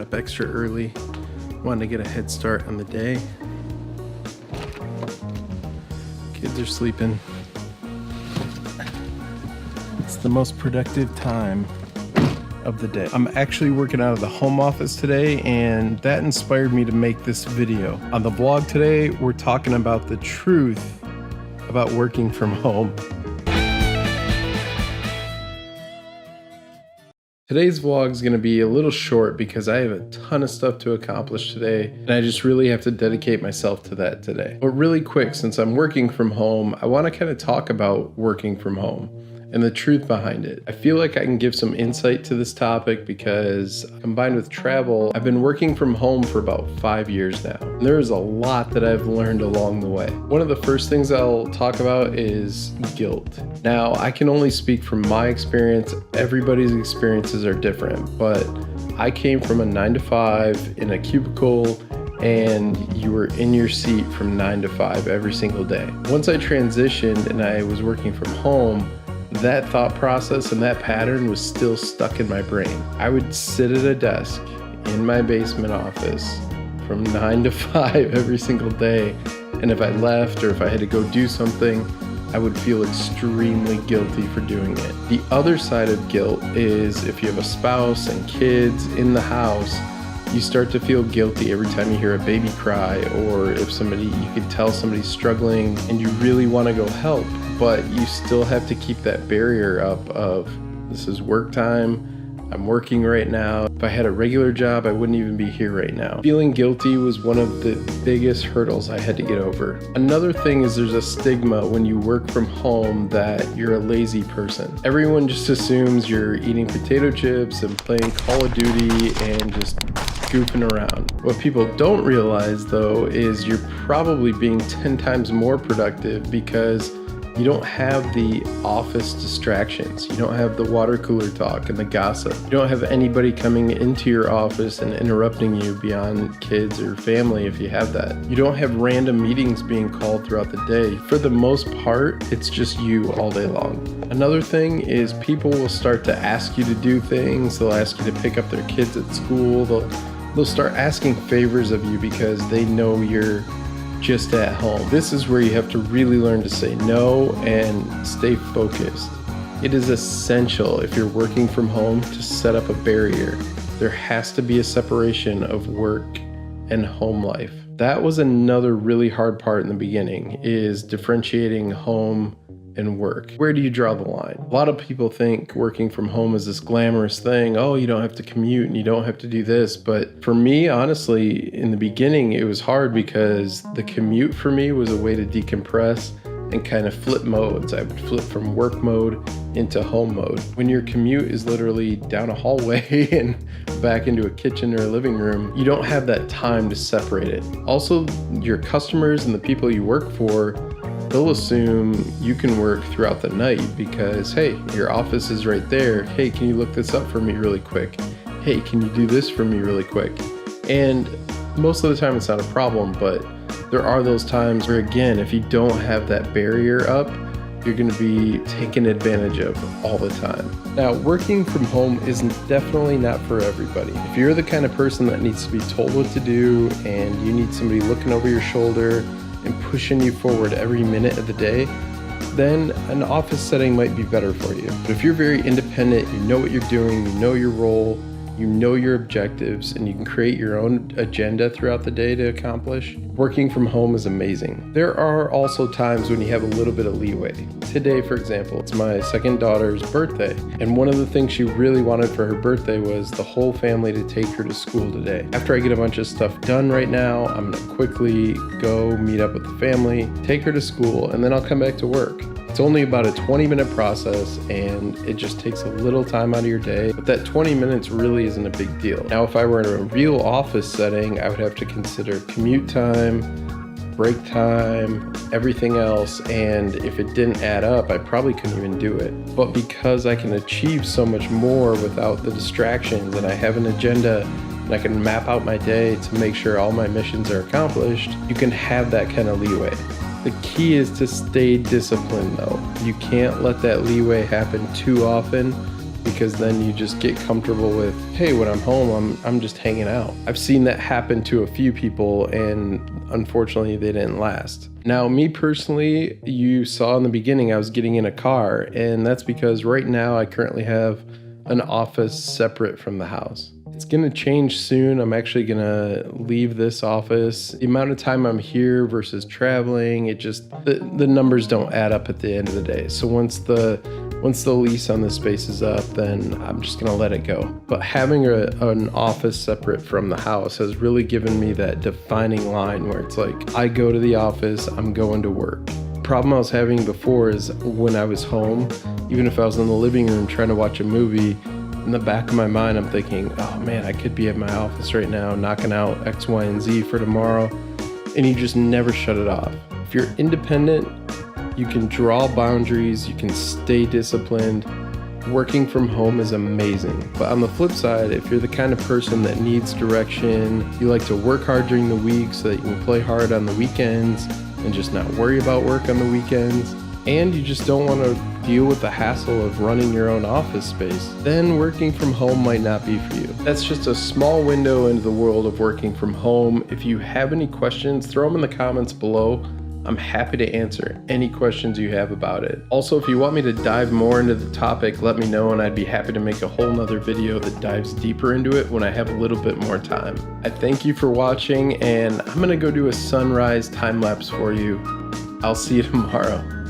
up extra early. Wanted to get a head start on the day. Kids are sleeping. It's the most productive time of the day. I'm actually working out of the home office today, and that inspired me to make this video. On the vlog today, we're talking about the truth about working from home. Today's vlog is going to be a little short because I have a ton of stuff to accomplish today, and I just really have to dedicate myself to that today. But really quick, since I'm working from home, I want to kind of talk about working from home and the truth behind it. I feel like I can give some insight to this topic because combined with travel, I've been working from home for about 5 years now. And there is a lot that I've learned along the way. One of the first things I'll talk about is guilt. Now, I can only speak from my experience. Everybody's experiences are different, but I came from a 9 to 5 in a cubicle, and you were in your seat from 9 to 5 every single day. Once I transitioned and I was working from home, that thought process and that pattern was still stuck in my brain. I would sit at a desk in my basement office from 9 to 5 every single day, and if I left or if I had to go do something, I would feel extremely guilty for doing it. The other side of guilt is if you have a spouse and kids in the house, you start to feel guilty every time you hear a baby cry, or if you can tell somebody's struggling and you really want to go help, but you still have to keep that barrier up of, this is work time, I'm working right now. If I had a regular job, I wouldn't even be here right now. Feeling guilty was one of the biggest hurdles I had to get over. Another thing is there's a stigma when you work from home that you're a lazy person. Everyone just assumes you're eating potato chips and playing Call of Duty and just goofing around. What people don't realize though is you're probably being 10 times more productive because you don't have the office distractions. You don't have the water cooler talk and the gossip. You don't have anybody coming into your office and interrupting you beyond kids or family if you have that. You don't have random meetings being called throughout the day. For the most part, it's just you all day long. Another thing is people will start to ask you to do things. They'll ask you to pick up their kids at school. They'll start asking favors of you because they know you're just at home. This is where you have to really learn to say no and stay focused. It is essential if you're working from home to set up a barrier. There has to be a separation of work and home life. That was another really hard part in the beginning, is differentiating home and work. Where do you draw the line? A lot of people think working from home is this glamorous thing. Oh, you don't have to commute and you don't have to do this. But for me, honestly, in the beginning, it was hard because the commute for me was a way to decompress and kind of flip modes. I would flip from work mode into home mode. When your commute is literally down a hallway and back into a kitchen or a living room, you don't have that time to separate it. Also, your customers and the people you work for, they'll assume you can work throughout the night because, hey, your office is right there. Hey, can you look this up for me really quick? Hey, can you do this for me really quick? And most of the time it's not a problem, but there are those times where, again, if you don't have that barrier up, you're going to be taken advantage of all the time. Now, working from home is definitely not for everybody. If you're the kind of person that needs to be told what to do and you need somebody looking over your shoulder and pushing you forward every minute of the day, then an office setting might be better for you. But if you're very independent, you know what you're doing, you know your role, you know your objectives, and you can create your own agenda throughout the day to accomplish, working from home is amazing. There are also times when you have a little bit of leeway. Today, for example, it's my second daughter's birthday, and one of the things she really wanted for her birthday was the whole family to take her to school today. After I get a bunch of stuff done right now, I'm gonna quickly go meet up with the family, take her to school, and then I'll come back to work. It's only about a 20-minute process, and it just takes a little time out of your day, but that 20 minutes really isn't a big deal. Now, if I were in a real office setting, I would have to consider commute time, break time, everything else, and if it didn't add up, I probably couldn't even do it. But because I can achieve so much more without the distractions, and I have an agenda, and I can map out my day to make sure all my missions are accomplished, you can have that kind of leeway. The key is to stay disciplined though. You can't let that leeway happen too often because then you just get comfortable with, hey, when I'm home, I'm just hanging out. I've seen that happen to a few people, and unfortunately they didn't last. Now, me personally, you saw in the beginning I was getting in a car, and that's because right now I currently have an office separate from the house. It's gonna change soon. I'm actually gonna leave this office. The amount of time I'm here versus traveling, the numbers don't add up at the end of the day. So once the lease on this space is up, then I'm just gonna let it go. But having an office separate from the house has really given me that defining line where it's like, I go to the office, I'm going to work. The problem I was having before is when I was home, even if I was in the living room trying to watch a movie, in the back of my mind, I'm thinking, oh man, I could be at my office right now knocking out X, Y, and Z for tomorrow. And you just never shut it off. If you're independent, you can draw boundaries, you can stay disciplined. Working from home is amazing. But on the flip side, if you're the kind of person that needs direction, you like to work hard during the week so that you can play hard on the weekends and just not worry about work on the weekends, and you just don't want to deal with the hassle of running your own office space, then working from home might not be for you. That's just a small window into the world of working from home. If you have any questions, throw them in the comments below. I'm happy to answer any questions you have about it. Also, if you want me to dive more into the topic, let me know, and I'd be happy to make a whole nother video that dives deeper into it when I have a little bit more time. I thank you for watching, and I'm gonna go do a sunrise time lapse for you. I'll see you tomorrow.